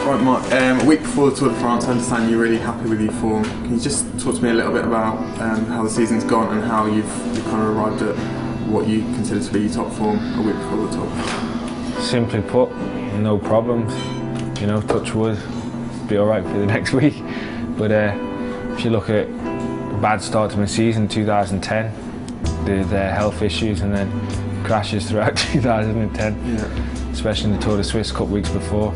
Right, Mark, a week before the Tour de France, I understand you're really happy with your form. Can you just talk to me a little bit about how the season's gone and how you've kind of arrived at what you consider to be your top form a week before the Tour? Simply put, no problems. You know, touch wood, be alright for the next week. But if you look at a bad start to my season, 2010, the health issues and then crashes throughout 2010, especially in the Tour de Suisse a couple weeks before.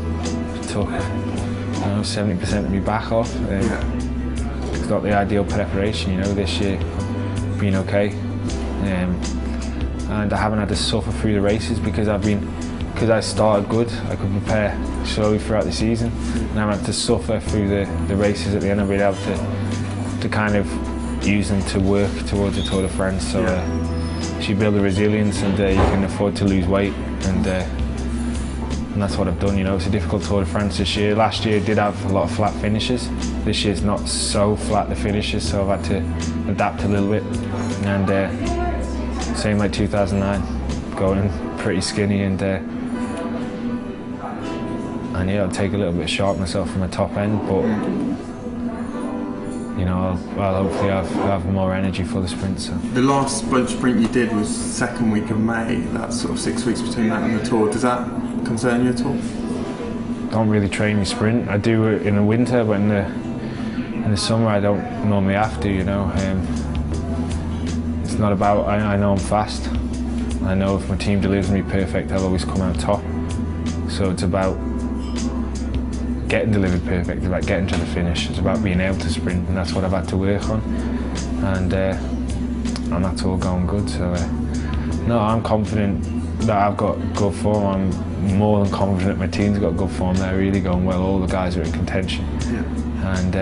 Took 70% of me back off. It's not the ideal preparation, you know, this year been okay. And I haven't had to suffer through the races because I started good. I could prepare slowly throughout the season, and I haven't had to suffer through the races at the end. I've been able to kind of use them to work towards the Tour de France. So you build the resilience, and you can afford to lose weight, and that's what I've done. You know, it's a difficult Tour de France this year. Last year did have a lot of flat finishes. This year's not so flat the finishes, so I've had to adapt a little bit. And same like 2009, going pretty skinny, and yeah, I'll take a little bit of sharpness off from the top end, but you know, I'll hopefully have more energy for the sprint. So the last sprint you did was second week of May. That's sort of 6 weeks between that and the Tour. Does that concern you at all? Don't really train your sprint. I do it in the winter, but in the summer I don't normally have to. You know, it's not about. I know I'm fast. I know if my team delivers me perfect, I'll always come out top. So it's about getting delivered perfect. It's about getting to the finish. It's about being able to sprint, and that's what I've had to work on. And that's all going good. So no, I'm confident that I've got good form. I'm more than confident my team's got good form. They're really going well. All the guys are in contention. And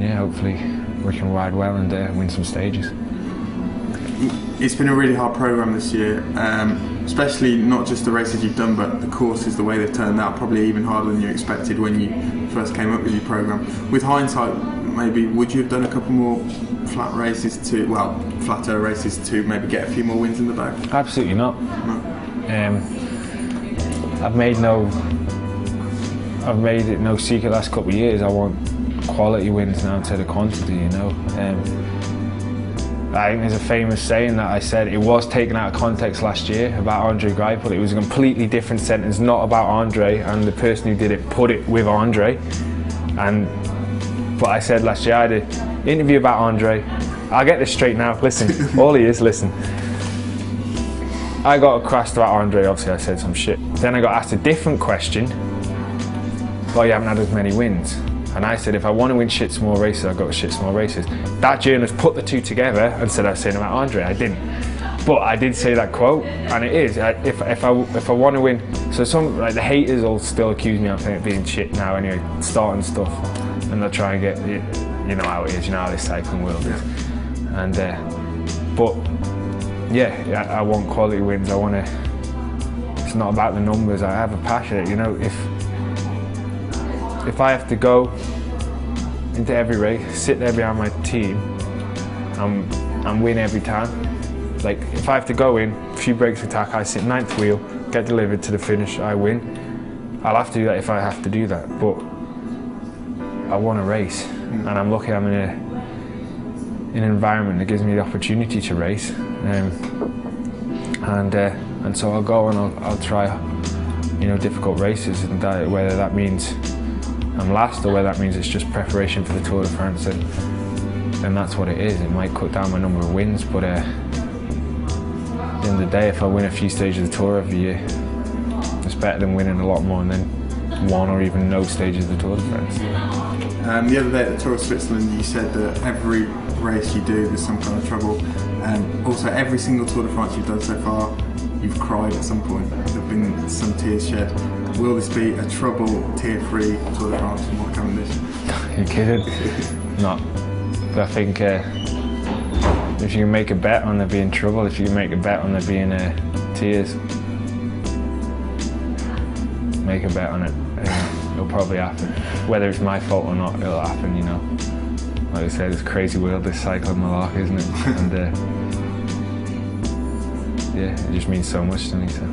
yeah, hopefully we can ride well and win some stages. It's been a really hard programme this year, especially not just the races you've done, but the courses, the way they've turned out, probably even harder than you expected when you first came up with your programme. With hindsight, maybe would you have done a couple more flatter races to maybe get a few more wins in the bag? Absolutely not. No. I've made it no secret last couple of years I want quality wins now instead of quantity, you know. I think there's a famous saying that I said, it was taken out of context last year about Andre Greipel. It was a completely different sentence, not about Andre, and the person who did it put it with Andre. But I said last year, I had an interview about Andre. I'll get this straight now, listen, all he is, listen. I got across about Andre, obviously I said some shit. Then I got asked a different question, well, you haven't had as many wins. And I said, if I want to win shit small races, I've got to shit small races. That journalist put the two together and said I was saying about Andre. I didn't. But I did say that quote, and it is. If I want to win, so some like the haters will still accuse me of being shit now anyway, starting stuff, and they'll try and get it. You know how it is. You know how this cycling world is. And but yeah, I want quality wins. I want to. It's not about the numbers. I have a passion. You know, if I have to go into every race, sit there behind my team, and win every time. Like if I have to go in, a few breaks of attack, I sit ninth wheel, get delivered to the finish, I win. I'll have to do that if I have to do that, but I want to race, and I'm lucky I'm in an environment that gives me the opportunity to race, and so I'll go and I'll try, you know, difficult races, and whether that means I'm last or whether that means it's just preparation for the Tour de France, then that's what it is. It might cut down my number of wins, but at the end of the day, if I win a few stages of the Tour every year, it's better than winning a lot more and then one or even no stages of the Tour de France. The other day at the Tour of Switzerland, you said that every race you do, there's some kind of trouble. Also, every single Tour de France you've done so far, you've cried at some point. There have been some tears shed. Will this be a trouble, tear-free Tour de France from what Cavendish? You're kidding? No. I think if you can make a bet on there being trouble, if you can make a bet on there being tears, make a bet on it. It'll probably happen. Whether it's my fault or not, it'll happen, you know. Like I said, it's a crazy world, this cycling malarkey, isn't it? And yeah, it just means so much to me. So.